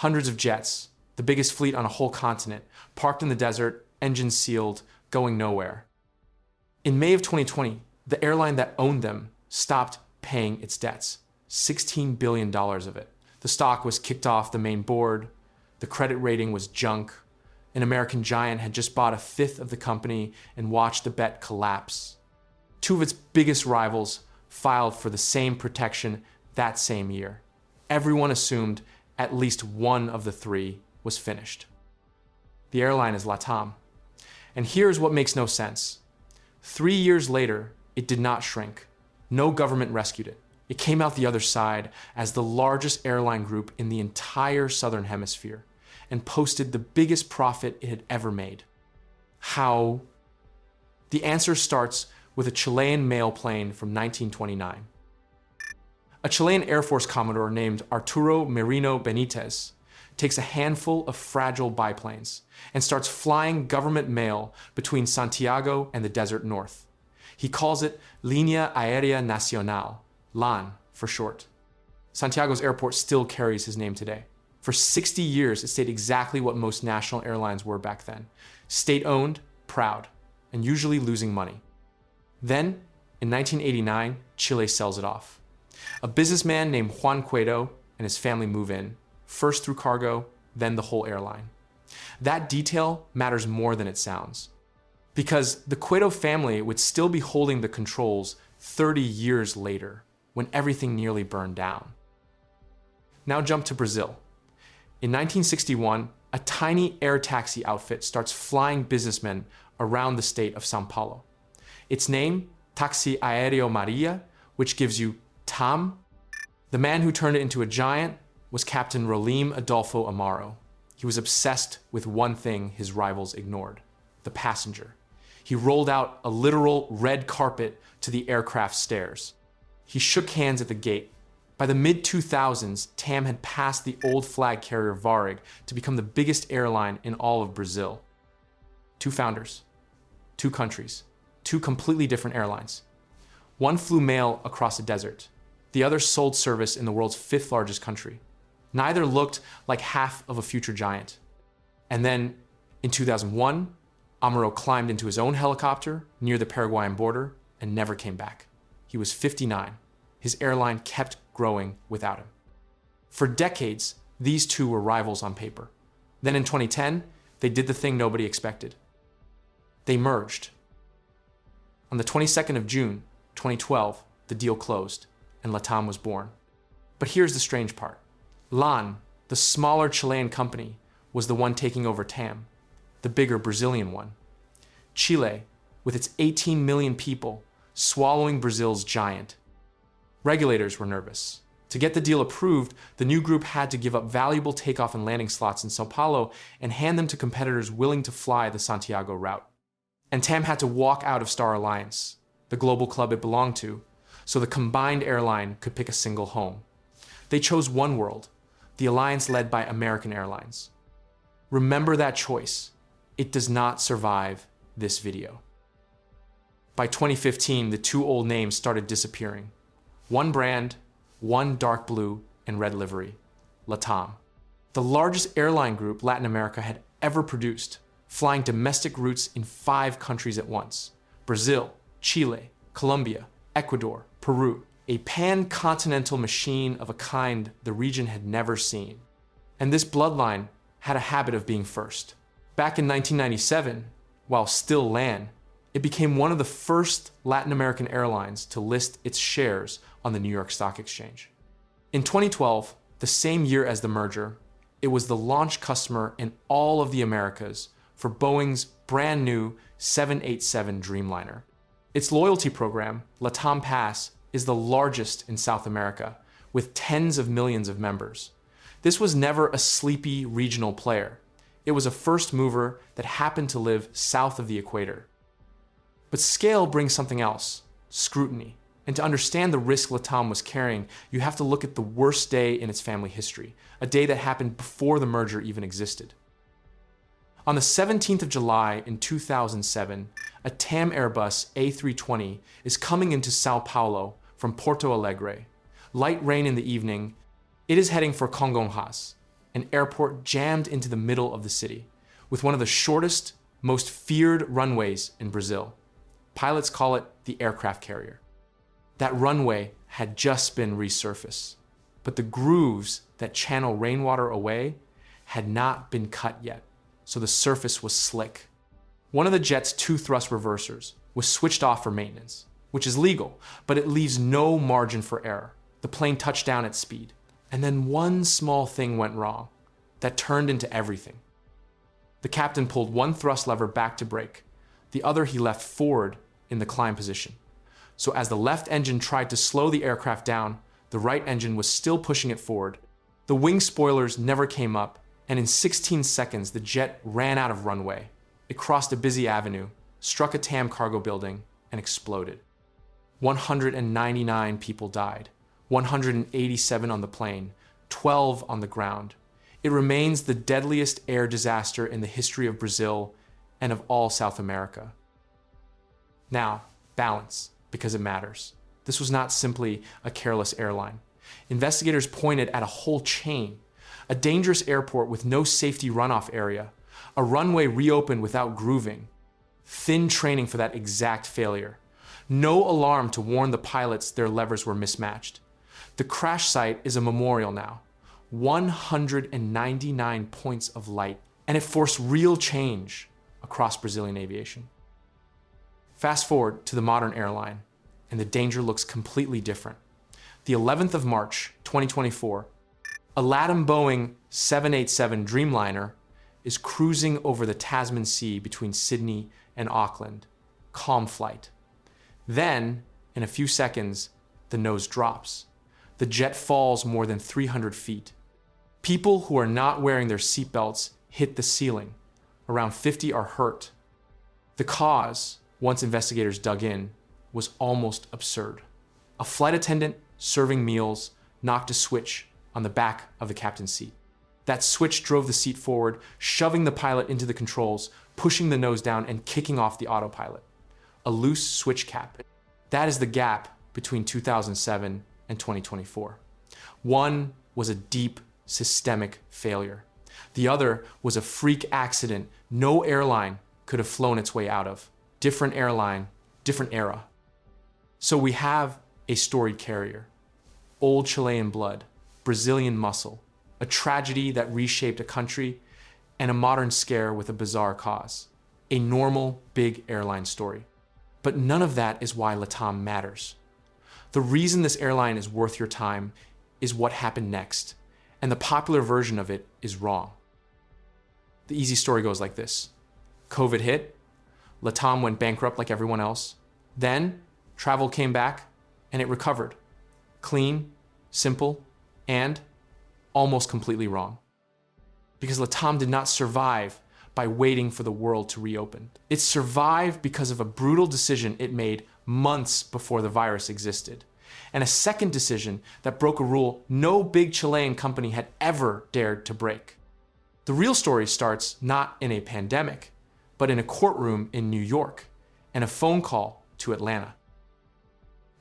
Hundreds of jets, the biggest fleet on a whole continent, parked in the desert, engines sealed, going nowhere. In May of 2020, the airline that owned them stopped paying its debts, $16 billion of it. The stock was kicked off the main board, the credit rating was junk, an American giant had just bought a fifth of the company and watched the bet collapse. Two of its biggest rivals filed for the same protection that same year. Everyone assumed at least one of the three was finished. The airline is LATAM. And here's what makes no sense. 3 years later, it did not shrink. No government rescued it. It came out the other side as the largest airline group in the entire Southern Hemisphere and posted the biggest profit it had ever made. How? The answer starts with a Chilean mail plane from 1929. A Chilean Air Force Commodore named Arturo Merino Benitez takes a handful of fragile biplanes and starts flying government mail between Santiago and the desert north. He calls it Línea Aérea Nacional, LAN for short. Santiago's airport still carries his name today. For 60 years, it stayed exactly what most national airlines were back then. State-owned, proud, and usually losing money. Then, in 1989, Chile sells it off. A businessman named Juan Cueto and his family move in, first through cargo, then the whole airline. That detail matters more than it sounds, because the Cueto family would still be holding the controls 30 years later, when everything nearly burned down. Now jump to Brazil. In 1961, a tiny air taxi outfit starts flying businessmen around the state of São Paulo. Its name, Táxi Aéreo Maria, which gives you TAM. The man who turned it into a giant was Captain Rolim Adolfo Amaro. He was obsessed with one thing his rivals ignored: the passenger. He rolled out a literal red carpet to the aircraft stairs. He shook hands at the gate. By the mid-2000s, TAM had passed the old flag carrier Varig to become the biggest airline in all of Brazil. Two founders, two countries, two completely different airlines. One flew mail across a desert. The other sold service in the world's fifth largest country. Neither looked like half of a future giant. And then, in 2001, Amaro climbed into his own helicopter near the Paraguayan border and never came back. He was 59. His airline kept growing without him. For decades, these two were rivals on paper. Then in 2010, they did the thing nobody expected. They merged. On the 22nd of June, 2012, the deal closed, and LATAM was born. But here's the strange part. LAN, the smaller Chilean company, was the one taking over TAM, the bigger Brazilian one. Chile, with its 18 million people, swallowing Brazil's giant. Regulators were nervous. To get the deal approved, the new group had to give up valuable takeoff and landing slots in Sao Paulo and hand them to competitors willing to fly the Santiago route. And TAM had to walk out of Star Alliance, the global club it belonged to, so the combined airline could pick a single home. They chose One World, the alliance led by American Airlines. Remember that choice. It does not survive this video. By 2015, the two old names started disappearing. One brand, one dark blue and red livery, LATAM. The largest airline group Latin America had ever produced, flying domestic routes in 5 countries at once: Brazil, Chile, Colombia, Ecuador, Peru. A pan-continental machine of a kind the region had never seen. And this bloodline had a habit of being first. Back in 1997, while still LAN, it became one of the first Latin American airlines to list its shares on the New York Stock Exchange. In 2012, the same year as the merger, it was the launch customer in all of the Americas for Boeing's brand new 787 Dreamliner. Its loyalty program, LATAM Pass, is the largest in South America, with tens of millions of members. This was never a sleepy regional player. It was a first mover that happened to live south of the equator. But scale brings something else: scrutiny. And to understand the risk LATAM was carrying, you have to look at the worst day in its family history, a day that happened before the merger even existed. On the 17th of July in 2007, a TAM Airbus A320 is coming into Sao Paulo from Porto Alegre. Light rain in the evening, it is heading for Congonhas, an airport jammed into the middle of the city, with one of the shortest, most feared runways in Brazil. Pilots call it the aircraft carrier. That runway had just been resurfaced, but the grooves that channel rainwater away had not been cut yet, so the surface was slick. One of the jet's 2 thrust reversers was switched off for maintenance, which is legal, but it leaves no margin for error. The plane touched down at speed, and then one small thing went wrong that turned into everything. The captain pulled one thrust lever back to brake, the other he left forward in the climb position. So as the left engine tried to slow the aircraft down, the right engine was still pushing it forward. The wing spoilers never came up, and in 16 seconds, the jet ran out of runway. It crossed a busy avenue, struck a TAM cargo building, and exploded. 199 people died, 187 on the plane, 12 on the ground. It remains the deadliest air disaster in the history of Brazil and of all South America. Now, balance, because it matters. This was not simply a careless airline. Investigators pointed at a whole chain: a dangerous airport with no safety runoff area, a runway reopened without grooving, thin training for that exact failure, no alarm to warn the pilots their levers were mismatched. The crash site is a memorial now, 199 points of light, and it forced real change across Brazilian aviation. Fast forward to the modern airline, and the danger looks completely different. The 11th of March, 2024, a LATAM Boeing 787 Dreamliner is cruising over the Tasman Sea between Sydney and Auckland. Calm flight. Then, in a few seconds, the nose drops. The jet falls more than 300 feet. People who are not wearing their seatbelts hit the ceiling. Around 50 are hurt. The cause, once investigators dug in, was almost absurd. A flight attendant serving meals knocked a switch on the back of the captain's seat. That switch drove the seat forward, shoving the pilot into the controls, pushing the nose down and kicking off the autopilot. A loose switch cap. That is the gap between 2007 and 2024. One was a deep systemic failure. The other was a freak accident no airline could have flown its way out of. Different airline, different era. So we have a storied carrier, old Chilean blood, Brazilian muscle, a tragedy that reshaped a country, and a modern scare with a bizarre cause. A normal, big airline story. But none of that is why LATAM matters. The reason this airline is worth your time is what happened next, and the popular version of it is wrong. The easy story goes like this. COVID hit, LATAM went bankrupt like everyone else. Then, travel came back, and it recovered. Clean, simple, and almost completely wrong. Because LATAM did not survive by waiting for the world to reopen. It survived because of a brutal decision it made months before the virus existed, and a second decision that broke a rule no big Chilean company had ever dared to break. The real story starts not in a pandemic, but in a courtroom in New York and a phone call to Atlanta.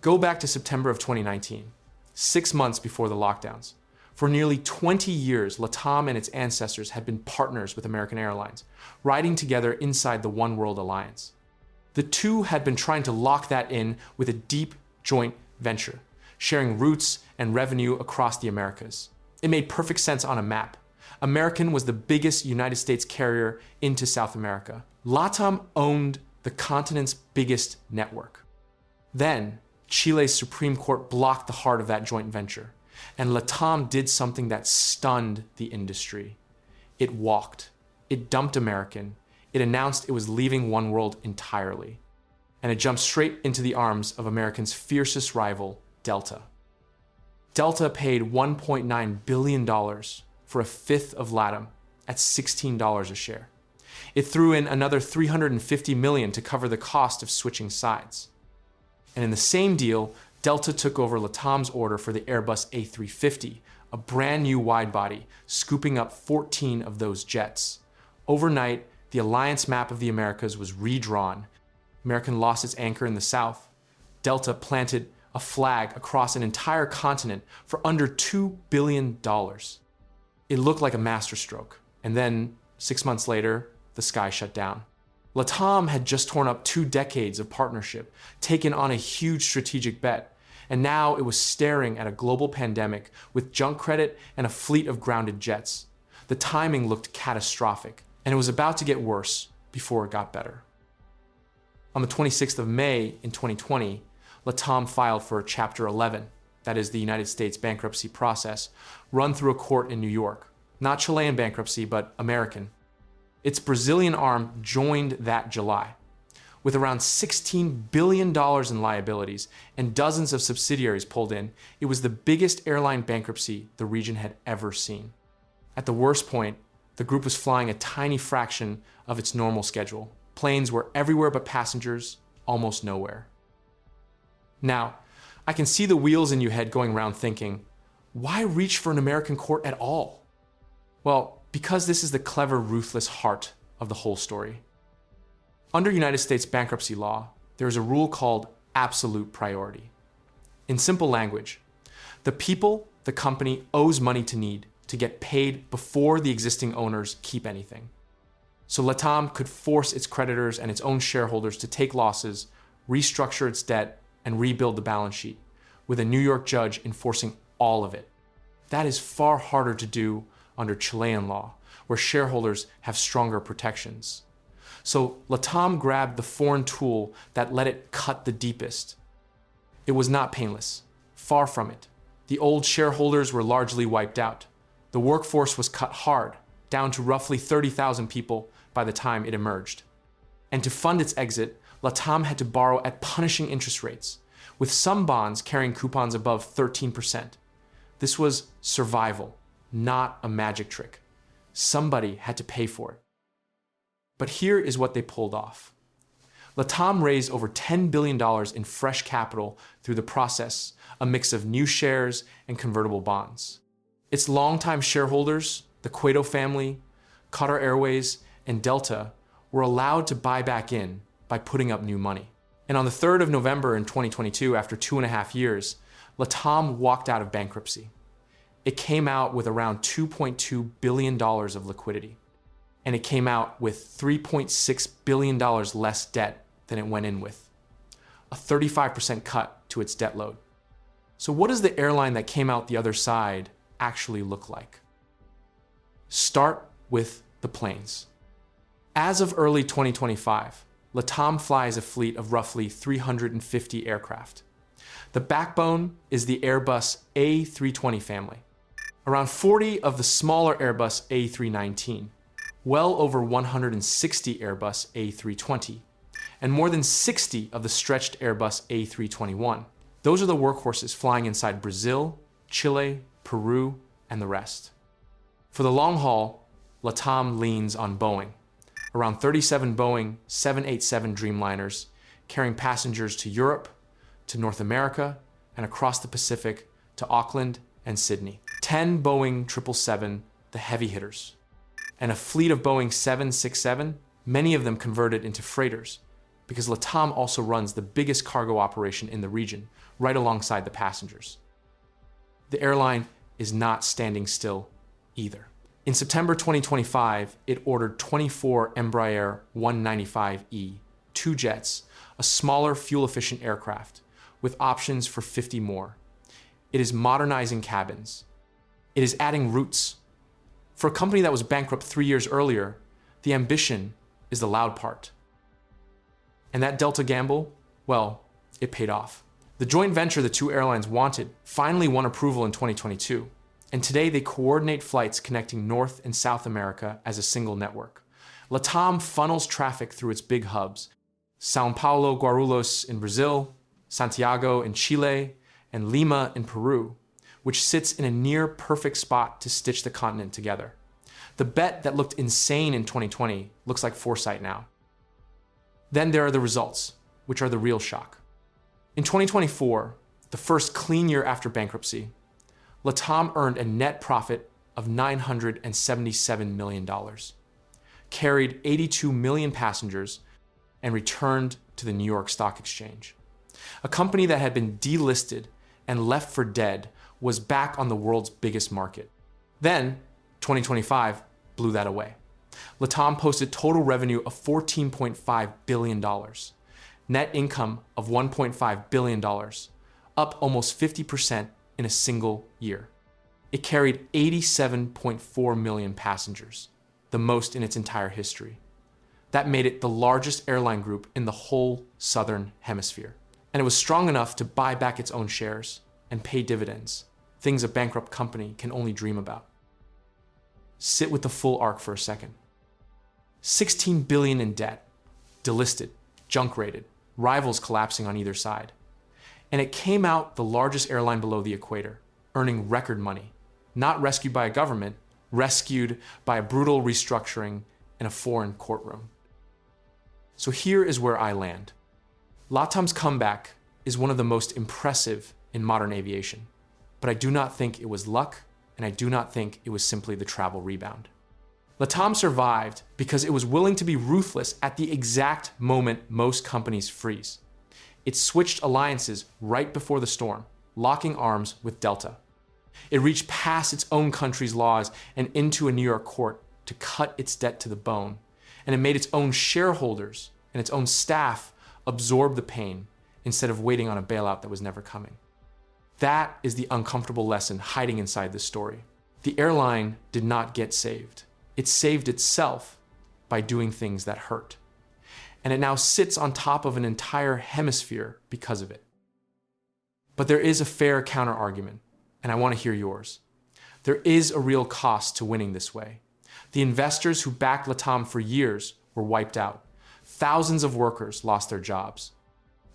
Go back to September of 2019, 6 months before the lockdowns. For nearly 20 years, LATAM and its ancestors had been partners with American Airlines, riding together inside the One World Alliance. The two had been trying to lock that in with a deep joint venture, sharing routes and revenue across the Americas. It made perfect sense on a map. American was the biggest United States carrier into South America. LATAM owned the continent's biggest network. Then, Chile's Supreme Court blocked the heart of that joint venture, and LATAM did something that stunned the industry. It walked. It dumped American. It announced it was leaving One World entirely. And it jumped straight into the arms of American's fiercest rival, Delta. Delta paid $1.9 billion for a fifth of LATAM at $16 a share. It threw in another $350 million to cover the cost of switching sides. And in the same deal, Delta took over LATAM's order for the Airbus A350, a brand new widebody, scooping up 14 of those jets. Overnight, the alliance map of the Americas was redrawn. American lost its anchor in the south. Delta planted a flag across an entire continent for under $2 billion. It looked like a masterstroke. And then 6 months later, the sky shut down. LATAM had just torn up 2 decades of partnership, taken on a huge strategic bet, and now it was staring at a global pandemic with junk credit and a fleet of grounded jets. The timing looked catastrophic, and it was about to get worse before it got better. On the 26th of May in 2020, LATAM filed for Chapter 11, that is the United States bankruptcy process, run through a court in New York. Not Chilean bankruptcy, but American. Its Brazilian arm joined that July. With around $16 billion in liabilities and dozens of subsidiaries pulled in, it was the biggest airline bankruptcy the region had ever seen. At the worst point, the group was flying a tiny fraction of its normal schedule. Planes were everywhere but passengers, almost nowhere. Now, I can see the wheels in your head going around thinking, why reach for an American court at all? Well, because this is the clever, ruthless heart of the whole story. Under United States bankruptcy law, there is a rule called absolute priority. In simple language, the people the company owes money to get paid before the existing owners keep anything. So LATAM could force its creditors and its own shareholders to take losses, restructure its debt, and rebuild the balance sheet, with a New York judge enforcing all of it. That is far harder to do under Chilean law, where shareholders have stronger protections. So LATAM grabbed the foreign tool that let it cut the deepest. It was not painless, far from it. The old shareholders were largely wiped out. The workforce was cut hard, down to roughly 30,000 people by the time it emerged. And to fund its exit, LATAM had to borrow at punishing interest rates, with some bonds carrying coupons above 13%. This was survival, not a magic trick. Somebody had to pay for it. But here is what they pulled off. LATAM raised over $10 billion in fresh capital through the process, a mix of new shares and convertible bonds. Its longtime shareholders, the Cueto family, Qatar Airways, and Delta, were allowed to buy back in by putting up new money. And on the 3rd of November in 2022, after 2.5 years, LATAM walked out of bankruptcy. It came out with around $2.2 billion of liquidity. And it came out with $3.6 billion less debt than it went in with. A 35% cut to its debt load. So what does the airline that came out the other side actually look like? Start with the planes. As of early 2025, LATAM flies a fleet of roughly 350 aircraft. The backbone is the Airbus A320 family. Around 40 of the smaller Airbus A319, well over 160 Airbus A320, and more than 60 of the stretched Airbus A321. Those are the workhorses flying inside Brazil, Chile, Peru, and the rest. For the long haul, LATAM leans on Boeing. Around 37 Boeing 787 Dreamliners, carrying passengers to Europe, to North America, and across the Pacific to Auckland and Sydney. 10 Boeing 777, the heavy hitters. And a fleet of Boeing 767, many of them converted into freighters, because LATAM also runs the biggest cargo operation in the region, right alongside the passengers. The airline is not standing still either. In September 2025, it ordered 24 Embraer 195E, 2 jets, a smaller fuel-efficient aircraft, with options for 50 more. It is modernizing cabins. It is adding routes. For a company that was bankrupt 3 years earlier, the ambition is the loud part. And that Delta gamble, well, it paid off. The joint venture the two airlines wanted finally won approval in 2022. And today they coordinate flights connecting North and South America as a single network. LATAM funnels traffic through its big hubs: São Paulo, Guarulhos in Brazil, Santiago in Chile, and Lima in Peru, which sits in a near perfect spot to stitch the continent together. The bet that looked insane in 2020 looks like foresight now. Then there are the results, which are the real shock. In 2024, the first clean year after bankruptcy, LATAM earned a net profit of $977 million, carried 82 million passengers, and returned to the New York Stock Exchange. A company that had been delisted and left for dead was back on the world's biggest market. Then, 2025 blew that away. LATAM posted total revenue of $14.5 billion, net income of $1.5 billion, up almost 50% in a single year. It carried 87.4 million passengers, the most in its entire history. That made it the largest airline group in the whole Southern Hemisphere. And it was strong enough to buy back its own shares and pay dividends, things a bankrupt company can only dream about. Sit with the full arc for a second. $16 billion in debt, delisted, junk rated, rivals collapsing on either side. And it came out the largest airline below the equator, earning record money, not rescued by a government, rescued by a brutal restructuring in a foreign courtroom. So here is where I land. LATAM's comeback is one of the most impressive in modern aviation, but I do not think it was luck, and I do not think it was simply the travel rebound. LATAM survived because it was willing to be ruthless at the exact moment most companies freeze. It switched alliances right before the storm, locking arms with Delta. It reached past its own country's laws and into a New York court to cut its debt to the bone, and it made its own shareholders and its own staff absorb the pain instead of waiting on a bailout that was never coming. That is the uncomfortable lesson hiding inside this story. The airline did not get saved. It saved itself by doing things that hurt. And it now sits on top of an entire hemisphere because of it. But there is a fair counter-argument, and I want to hear yours. There is a real cost to winning this way. The investors who backed LATAM for years were wiped out. Thousands of workers lost their jobs.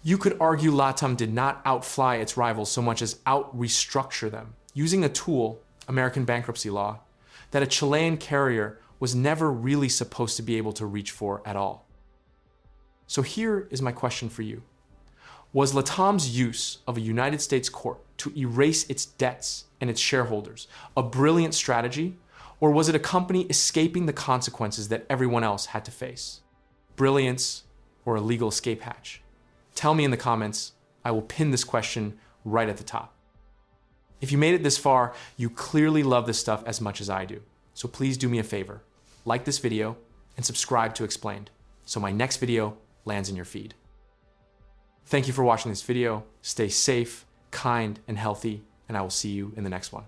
You could argue LATAM did not outfly its rivals so much as out-restructure them, using a tool, American bankruptcy law, that a Chilean carrier was never really supposed to be able to reach for at all. So here is my question for you. Was LATAM's use of a United States court to erase its debts and its shareholders a brilliant strategy, or was it a company escaping the consequences that everyone else had to face? Brilliance or a legal escape hatch? Tell me in the comments. I will pin this question right at the top. If you made it this far, you clearly love this stuff as much as I do. So please do me a favor. Like this video and subscribe to Explained so my next video lands in your feed. Thank you for watching this video. Stay safe, kind, and healthy, and I will see you in the next one.